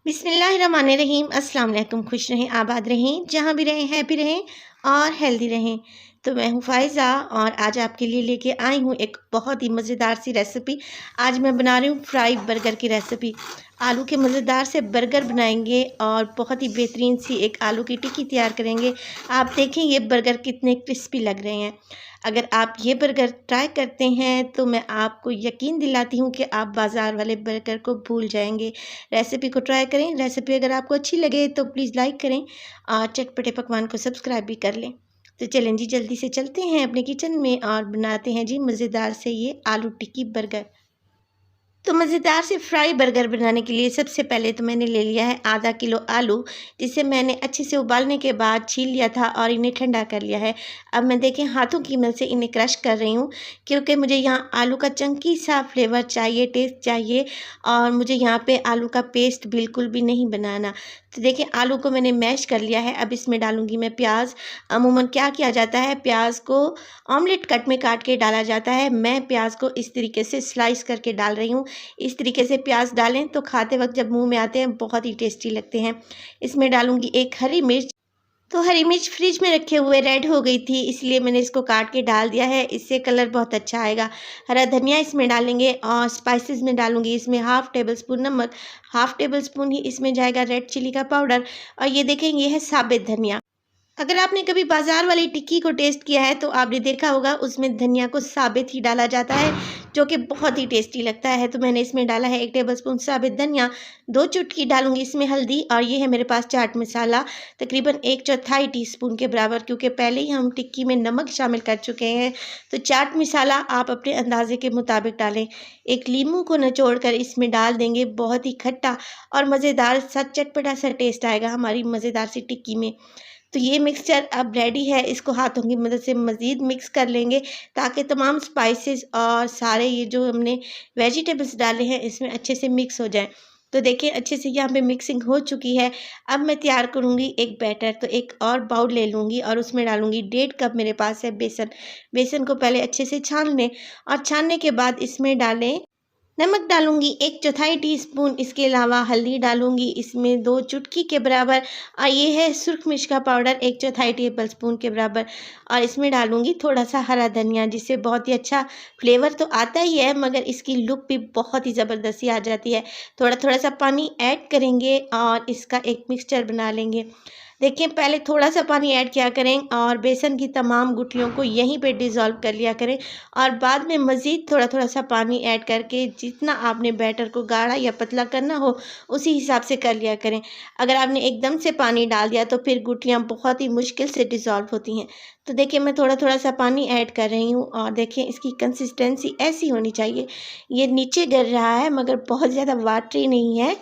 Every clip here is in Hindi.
बिस्मिल्लाहिर्रहमानिर्रहीम। अस्सलाम वालेकुम। खुश रहें, आबाद रहें, जहाँ भी रहें हैप्पी रहें और हेल्दी रहें। तो मैं हूँ फ़ाइज़ा और आज आपके लिए लेके आई हूँ एक बहुत ही मज़ेदार सी रेसिपी। आज मैं बना रही हूँ फ्राई बर्गर की रेसिपी। आलू के मज़ेदार से बर्गर बनाएंगे और बहुत ही बेहतरीन सी एक आलू की टिक्की तैयार करेंगे। आप देखें ये बर्गर कितने क्रिस्पी लग रहे हैं। अगर आप ये बर्गर ट्राई करते हैं तो मैं आपको यकीन दिलाती हूँ कि आप बाज़ार वाले बर्गर को भूल जाएंगे। रेसिपी को ट्राई करें। रेसिपी अगर आपको अच्छी लगे तो प्लीज़ लाइक करें और चटपटे पकवान को सब्सक्राइब भी कर लें। तो चलें जी, जल्दी से चलते हैं अपने किचन में और बनाते हैं जी मज़ेदार से ये आलू टिक्की बर्गर। तो मज़ेदार से फ्राई बर्गर बनाने के लिए सबसे पहले तो मैंने ले लिया है आधा किलो आलू, जिसे मैंने अच्छे से उबालने के बाद छील लिया था और इन्हें ठंडा कर लिया है। अब मैं देखें हाथों की मदद से इन्हें क्रश कर रही हूँ, क्योंकि मुझे यहाँ आलू का चंकी सा फ्लेवर चाहिए, टेस्ट चाहिए और मुझे यहाँ पे आलू का पेस्ट बिल्कुल भी नहीं बनाना। तो देखिए आलू को मैंने मैश कर लिया है। अब इसमें डालूँगी मैं प्याज। अमूमन क्या किया जाता है, प्याज को ऑमलेट कट में काट के डाला जाता है। मैं प्याज को इस तरीके से स्लाइस करके डाल रही हूँ। इस तरीके से प्याज डालें तो खाते वक्त जब मुंह में आते हैं बहुत ही टेस्टी लगते हैं। इसमें डालूंगी एक हरी मिर्च। तो हरी मिर्च फ्रिज में रखे हुए रेड हो गई थी, इसलिए मैंने इसको काट के डाल दिया है। इससे कलर बहुत अच्छा आएगा। हरा धनिया इसमें डालेंगे और स्पाइसेस में डालूंगी इसमें हाफ़ टेबल स्पून नमक, हाफ़ टेबल स्पून ही इसमें जाएगा रेड चिली का पाउडर और ये देखें ये है साबित धनिया। अगर आपने कभी बाजार वाली टिक्की को टेस्ट किया है तो आपने देखा होगा उसमें धनिया को साबित ही डाला जाता है, जो कि बहुत ही टेस्टी लगता है। तो मैंने इसमें डाला है 1 टेबलस्पून साबित धनिया, 2 चुटकी डालूंगी इसमें हल्दी और ये है मेरे पास चाट मसाला तकरीबन 1/4 टीस्पून के बराबर, क्योंकि पहले ही हम टिक्की में नमक शामिल कर चुके हैं। तो चाट मसाला आप अपने अंदाजे के मुताबिक डालें। एक लीमू को निचोड़ कर इसमें डाल देंगे, बहुत ही खट्टा और मज़ेदार सा चटपटा सा टेस्ट आएगा हमारी मज़ेदार सी टिक्की में। तो ये मिक्सचर अब रेडी है। इसको हाथों की मदद से मज़ीद मिक्स कर लेंगे ताकि तमाम स्पाइसेस और सारे ये जो हमने वेजिटेबल्स डाले हैं इसमें अच्छे से मिक्स हो जाएं। तो देखिए अच्छे से यहाँ पे मिक्सिंग हो चुकी है। अब मैं तैयार करूँगी एक बैटर। तो एक और बाउल ले लूँगी और उसमें डालूँगी 1.5 कप मेरे पास है बेसन। बेसन को पहले अच्छे से छान लें और छानने के बाद इसमें डालें नमक, डालूंगी 1/4 टीस्पून। इसके अलावा हल्दी डालूंगी इसमें 2 चुटकी के बराबर और ये है सुर्ख मिर्च का पाउडर 1/4 टेबलस्पून के बराबर और इसमें डालूंगी थोड़ा सा हरा धनिया, जिससे बहुत ही अच्छा फ्लेवर तो आता ही है मगर इसकी लुक भी बहुत ही ज़बरदस्ती आ जाती है। थोड़ा थोड़ा सा पानी ऐड करेंगे और इसका एक मिक्सचर बना लेंगे। देखिए पहले थोड़ा सा पानी ऐड किया करें और बेसन की तमाम गुठलियों को यहीं पे डिज़ोल्व कर लिया करें और बाद में मज़ीद थोड़ा थोड़ा सा पानी ऐड करके जितना आपने बैटर को गाढ़ा या पतला करना हो उसी हिसाब से कर लिया करें। अगर आपने एकदम से पानी डाल दिया तो फिर गुठलियाँ बहुत ही मुश्किल से डिज़ोल्व होती हैं। तो देखिए मैं थोड़ा थोड़ा सा पानी ऐड कर रही हूँ और देखिए इसकी कंसिस्टेंसी ऐसी होनी चाहिए। ये नीचे गिर रहा है मगर बहुत ज़्यादा वाटरी नहीं है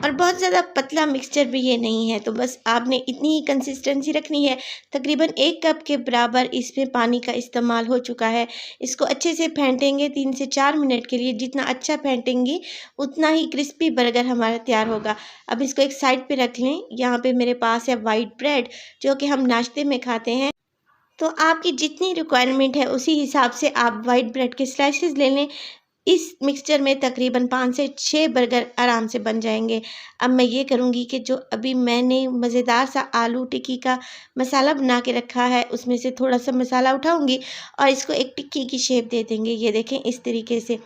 और बहुत ज़्यादा पतला मिक्सचर भी ये नहीं है। तो बस आपने इतनी ही कंसिस्टेंसी रखनी है। तकरीबन 1 कप के बराबर इसमें पानी का इस्तेमाल हो चुका है। इसको अच्छे से फेंटेंगे 3 से 4 मिनट के लिए। जितना अच्छा फेंटेंगे उतना ही क्रिस्पी बर्गर हमारा तैयार होगा। अब इसको एक साइड पे रख लें। यहाँ पे मेरे पास है वाइट ब्रेड, जो कि हम नाश्ते में खाते हैं। तो आपकी जितनी रिक्वायरमेंट है उसी हिसाब से आप वाइट ब्रेड के स्लाइसेस ले लें। इस मिक्सचर में तकरीबन 5 से 6 बर्गर आराम से बन जाएंगे। अब मैं ये करूँगी कि जो अभी मैंने मज़ेदार सा आलू टिक्की का मसाला बना के रखा है उसमें से थोड़ा सा मसाला उठाऊँगी और इसको एक टिक्की की शेप दे देंगे। ये देखें इस तरीके से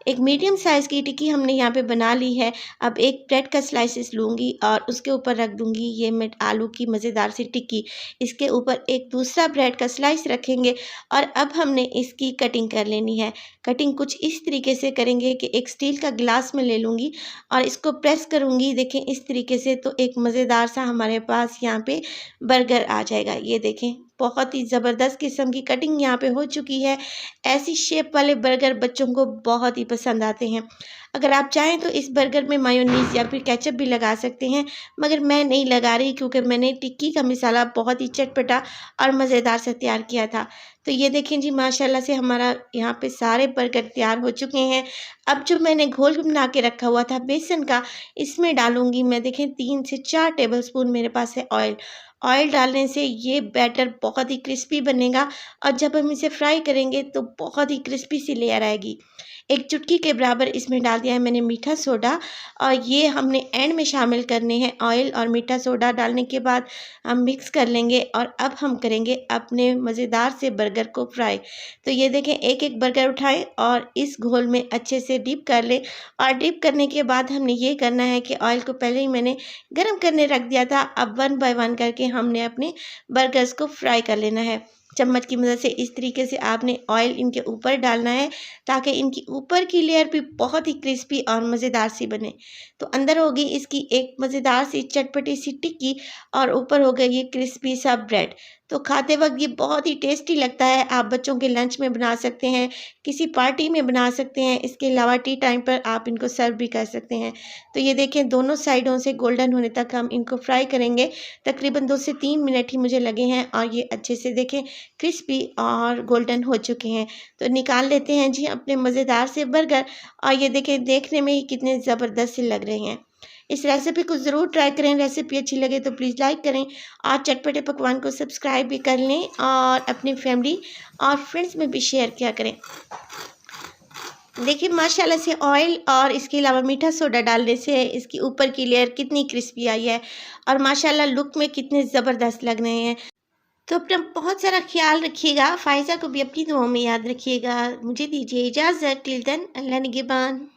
एक मीडियम साइज़ की टिक्की हमने यहाँ पे बना ली है। अब एक ब्रेड का स्लाइसेस लूँगी और उसके ऊपर रख दूँगी ये मैं आलू की मज़ेदार सी टिक्की। इसके ऊपर एक दूसरा ब्रेड का स्लाइस रखेंगे और अब हमने इसकी कटिंग कर लेनी है। कटिंग कुछ इस तरीके से करेंगे कि एक स्टील का ग्लास में ले लूँगी और इसको प्रेस करूँगी। देखें इस तरीके से तो एक मज़ेदार सा हमारे पास यहाँ पे बर्गर आ जाएगा। ये देखें बहुत ही ज़बरदस्त किस्म की कटिंग यहाँ पे हो चुकी है। ऐसी शेप वाले बर्गर बच्चों को बहुत ही पसंद आते हैं। अगर आप चाहें तो इस बर्गर में मायोनीज़ या फिर केचप भी लगा सकते हैं, मगर मैं नहीं लगा रही क्योंकि मैंने टिक्की का मसाला बहुत ही चटपटा और मज़ेदार से तैयार किया था। तो ये देखें जी माशाल्लाह से हमारा यहाँ पे सारे बर्गर तैयार हो चुके हैं। अब जो मैंने घोल बना के रखा हुआ था बेसन का, इसमें डालूँगी मैं। देखें 3 से 4 टेबलस्पून मेरे पास है ऑयल। ऑयल डालने से ये बैटर बहुत ही क्रिस्पी बनेगा और जब हम इसे फ्राई करेंगे तो बहुत ही क्रिस्पी सी लेयर आएगी। 1 चुटकी के बराबर इसमें डाल दिया है मैंने मीठा सोडा और ये हमने एंड में शामिल करने हैं। ऑयल और मीठा सोडा डालने के बाद हम मिक्स कर लेंगे और अब हम करेंगे अपने मज़ेदार से बर्गर को फ्राई। तो ये देखें, एक-एक बर्गर उठाएँ और इस घोल में अच्छे से डिप कर लें और डिप करने के बाद हमने ये करना है कि ऑयल को पहले ही मैंने गरम करने रख दिया था। अब 1 बाय 1 करके हमने अपने बर्गर्स को फ्राई कर लेना है। चम्मच की मदद से इस तरीके से आपने ऑयल इनके ऊपर डालना है ताकि इनकी ऊपर की लेयर भी बहुत ही क्रिस्पी और मज़ेदार सी बने। तो अंदर होगी इसकी एक मज़ेदार सी चटपटी सी टिक्की और ऊपर होगा ये क्रिस्पी सा ब्रेड। तो खाते वक्त ये बहुत ही टेस्टी लगता है। आप बच्चों के लंच में बना सकते हैं, किसी पार्टी में बना सकते हैं। इसके अलावा टी टाइम पर आप इनको सर्व भी कर सकते हैं। तो ये देखें, दोनों साइडों से गोल्डन होने तक हम इनको फ्राई करेंगे। तकरीबन 2 से 3 मिनट ही मुझे लगे हैं और ये अच्छे से देखें क्रिस्पी और गोल्डन हो चुके हैं। तो निकाल लेते हैं जी अपने मज़ेदार से बर्गर और ये देखें, देखने में ही कितने ज़बरदस्त से लग रहे हैं। इस रेसिपी को ज़रूर ट्राई करें। रेसिपी अच्छी लगे तो प्लीज़ लाइक करें और चटपटे पकवान को सब्सक्राइब भी कर लें और अपनी फैमिली और फ्रेंड्स में भी शेयर किया करें। देखिए माशाल्लाह से ऑयल और इसके अलावा मीठा सोडा डालने से इसकी ऊपर की लेयर कितनी क्रिस्पी आई है और माशाल्लाह लुक में कितने ज़बरदस्त लग रहे हैं। तो अपना बहुत सारा ख्याल रखिएगा। फ़ायज़ा को भी अपनी दुआओं में याद रखिएगा। मुझे दीजिए इजाज़त। टिल देन, अल्लाह निगहबान।